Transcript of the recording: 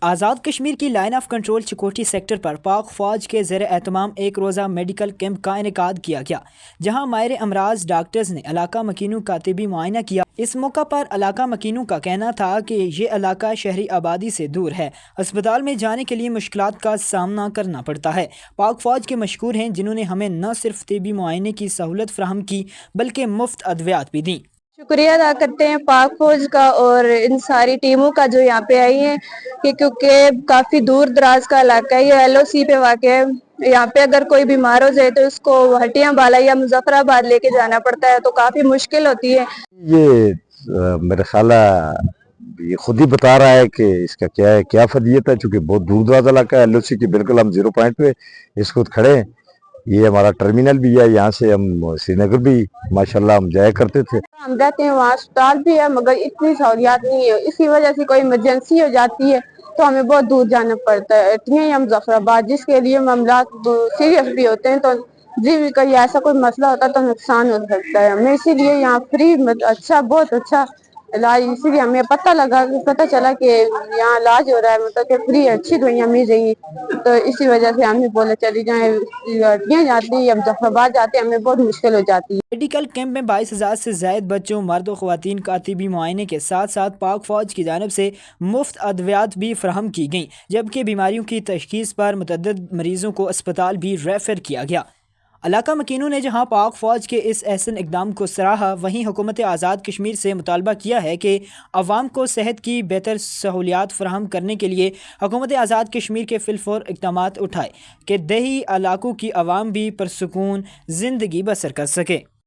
آزاد کشمیر کی line of control Chakothi sector پر پاک فوج کے زیر اہتمام ایک روزہ میڈیکل کیمپ کا انعقاد کیا گیا، جہاں ماہر امراض ڈاکٹرز نے علاقہ مکینوں کا طبی معائنہ کیا۔ اس موقع پر علاقہ مکینوں کا کہنا تھا کہ یہ علاقہ شہری آبادی سے دور ہے، اسپتال میں جانے کے لیے مشکلات کا سامنا کرنا پڑتا ہے۔ پاک فوج کے مشکور ہیں، جنہوں نے ہمیں نہ صرف طبی معائنے کی سہولت فراہم کی بلکہ مفت ادویات بھی دیں۔ شکریہ ادا کرتے ہیں پاک فوج کا اور ان ساری ٹیموں کا جو یہاں پہ آئی ہیں، کہ کیونکہ کافی دور دراز کا علاقہ ہے، یہ LOC پہ واقع ہے۔ یہاں پہ اگر کوئی بیمار ہو جائے تو اس کو ہٹیاں بالا یا مظفر آباد لے کے جانا پڑتا ہے، تو کافی مشکل ہوتی ہے۔ یہ میرا خیال ہے یہ خود ہی بتا رہا ہے کہ اس کا کیا ہے، کیا فضیلت ہے، چونکہ بہت دور دراز علاقہ ہے۔ LOC کی بالکل ہم 0 پوائنٹ پہ اس وقت کھڑے ہیں۔ یہ ہمارا ٹرمینل بھی ہے، یہاں سے ہم سری نگر بھی ماشاءاللہ ہم جایا کرتے تھے۔ ہم رہتے ہیں وہاں اسپتال بھی ہے، مگر اتنی سہولیات نہیں ہے، اسی وجہ سے کوئی ایمرجنسی ہو جاتی ہے تو ہمیں بہت دور جانا پڑتا ہے، اتنی یا مظفر آباد، جس کے لیے معاملات سیریس بھی ہوتے ہیں، تو جی بھی کوئی ایسا کوئی مسئلہ ہوتا ہے تو نقصان ہو سکتا ہے ہمیں، اسی لیے یہاں فری اچھا، بہت اچھا علاج، اسی لیے ہمیں پتہ چلا کہ یہاں علاج ہو رہا ہے، مطلب کہ فری اچھی دوائیاں مل رہی ہیں، تو اسی وجہ سے ہمیں بولے چلی جائیں، ہٹیاں جاتی ہیں یا مظفر آباد جاتے ہیں، ہمیں بہت مشکل ہو جاتی ہے۔ میڈیکل کیمپ میں 22,000 سے زائد بچوں، مرد و خواتین کا طبی معائنے کے ساتھ ساتھ پاک فوج کی جانب سے مفت ادویات بھی فراہم کی گئیں، جبکہ بیماریوں کی تشخیص پر متعدد مریضوں کو اسپتال بھی ریفر کیا گیا۔ علاقہ مکینوں نے جہاں پاک فوج کے اس احسن اقدام کو سراہا، وہیں حکومت آزاد کشمیر سے مطالبہ کیا ہے کہ عوام کو صحت کی بہتر سہولیات فراہم کرنے کے لیے حکومت آزاد کشمیر کے فی الفور اقدامات اٹھائے کہ دیہی علاقوں کی عوام بھی پرسکون زندگی بسر کر سکے۔